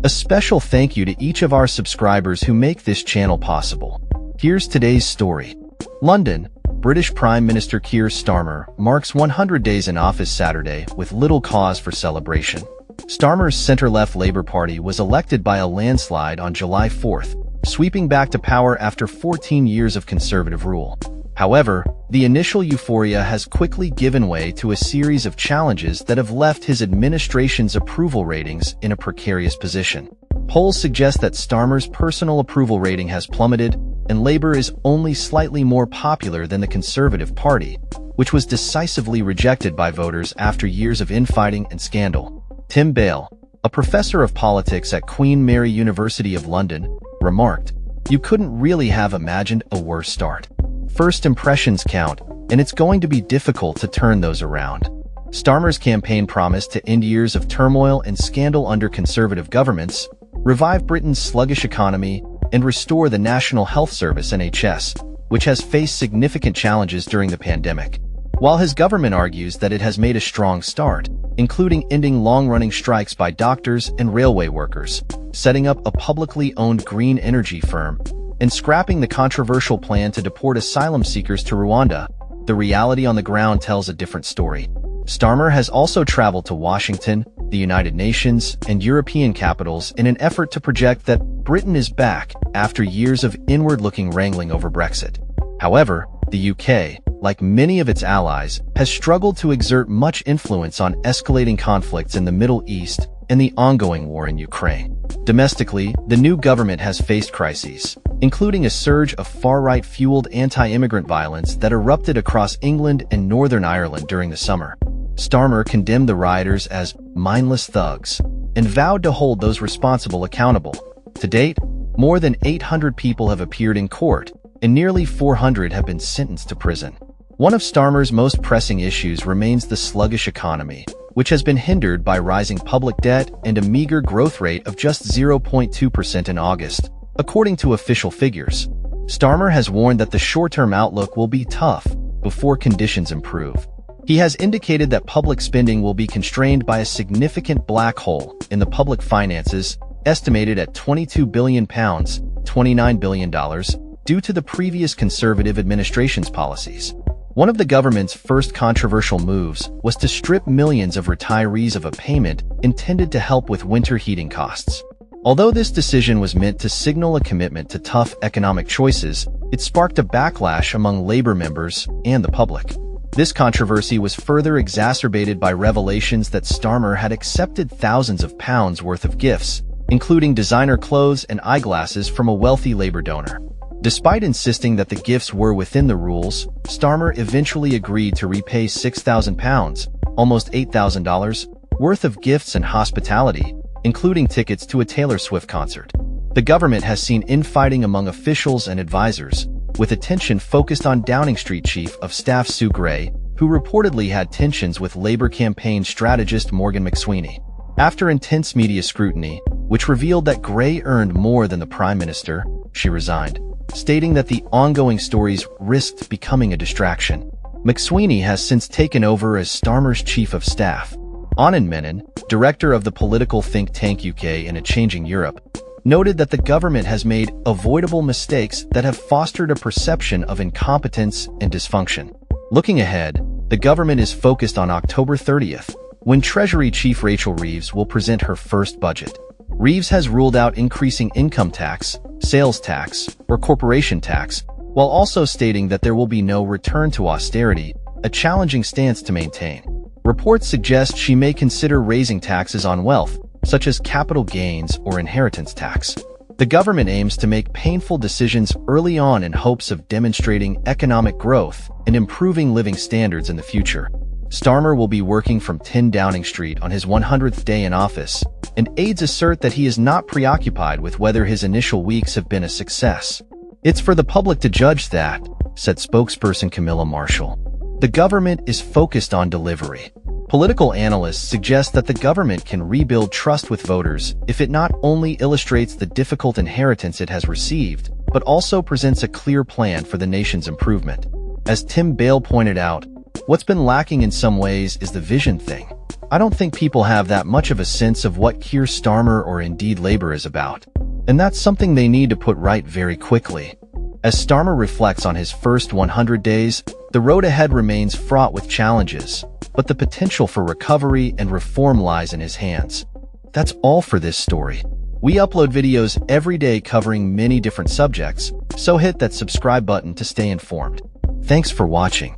A special thank you to each of our subscribers who make this channel possible. Here's today's story. London, British Prime Minister Keir Starmer marks 100 days in office Saturday with little cause for celebration. Starmer's centre-left Labour Party was elected by a landslide on July 4th, sweeping back to power after 14 years of Conservative rule. However, the initial euphoria has quickly given way to a series of challenges that have left his administration's approval ratings in a precarious position. Polls suggest that Starmer's personal approval rating has plummeted, and Labour is only slightly more popular than the Conservative Party, which was decisively rejected by voters after years of infighting and scandal. Tim Bale, a professor of politics at Queen Mary University of London, remarked, "You couldn't really have imagined a worse start. First impressions count, and it's going to be difficult to turn those around." Starmer's campaign promised to end years of turmoil and scandal under Conservative governments, revive Britain's sluggish economy, and restore the National Health Service (NHS), which has faced significant challenges during the pandemic. While his government argues that it has made a strong start, including ending long-running strikes by doctors and railway workers, setting up a publicly owned green energy firm, and scrapping the controversial plan to deport asylum seekers to Rwanda, the reality on the ground tells a different story. Starmer has also traveled to Washington, the United Nations, and European capitals in an effort to project that Britain is back after years of inward-looking wrangling over Brexit. However, the UK, like many of its allies, has struggled to exert much influence on escalating conflicts in the Middle East and the ongoing war in Ukraine. Domestically, the new government has faced crises, including a surge of far-right fueled anti-immigrant violence that erupted across England and Northern Ireland during the summer. Starmer condemned the rioters as mindless thugs and vowed to hold those responsible accountable. To date, more than 800 people have appeared in court, and nearly 400 have been sentenced to prison. One of Starmer's most pressing issues remains the sluggish economy, which has been hindered by rising public debt and a meager growth rate of just 0.2% in August, according to official figures. Starmer has warned that the short-term outlook will be tough before conditions improve. He has indicated that public spending will be constrained by a significant black hole in the public finances, estimated at £22 billion, $29 billion, due to the previous Conservative administration's policies. One of the government's first controversial moves was to strip millions of retirees of a payment intended to help with winter heating costs. Although this decision was meant to signal a commitment to tough economic choices, it sparked a backlash among Labour members and the public. This controversy was further exacerbated by revelations that Starmer had accepted thousands of pounds worth of gifts, including designer clothes and eyeglasses, from a wealthy Labour donor. Despite insisting that the gifts were within the rules, Starmer eventually agreed to repay £6,000, almost $8,000, worth of gifts and hospitality, including tickets to a Taylor Swift concert. The government has seen infighting among officials and advisors, with attention focused on Downing Street Chief of Staff Sue Gray, who reportedly had tensions with Labour campaign strategist Morgan McSweeney. After intense media scrutiny, which revealed that Gray earned more than the Prime Minister, she resigned, stating that the ongoing stories risked becoming a distraction. McSweeney has since taken over as Starmer's chief of staff. Anand Menon, director of the political think tank UK in a Changing Europe, noted that the government has made avoidable mistakes that have fostered a perception of incompetence and dysfunction. Looking ahead, the government is focused on October 30th, when Treasury Chief Rachel Reeves will present her first budget. Reeves has ruled out increasing income tax, sales tax, or corporation tax, while also stating that there will be no return to austerity, a challenging stance to maintain. Reports suggest she may consider raising taxes on wealth, such as capital gains or inheritance tax. The government aims to make painful decisions early on in hopes of demonstrating economic growth and improving living standards in the future. Starmer will be working from 10 Downing Street on his 100th day in office, and aides assert that he is not preoccupied with whether his initial weeks have been a success. "It's for the public to judge that," said spokesperson Camilla Marshall. "The government is focused on delivery." Political analysts suggest that the government can rebuild trust with voters if it not only illustrates the difficult inheritance it has received, but also presents a clear plan for the nation's improvement. As Tim Bale pointed out, What's been lacking in some ways is the vision thing. I don't think people have that much of a sense of what Keir Starmer or indeed Labour is about. And that's something they need to put right very quickly. As Starmer reflects on his first 100 days, the road ahead remains fraught with challenges, but the potential for recovery and reform lies in his hands. That's all for this story. We upload videos every day covering many different subjects, so hit that subscribe button to stay informed. Thanks for watching.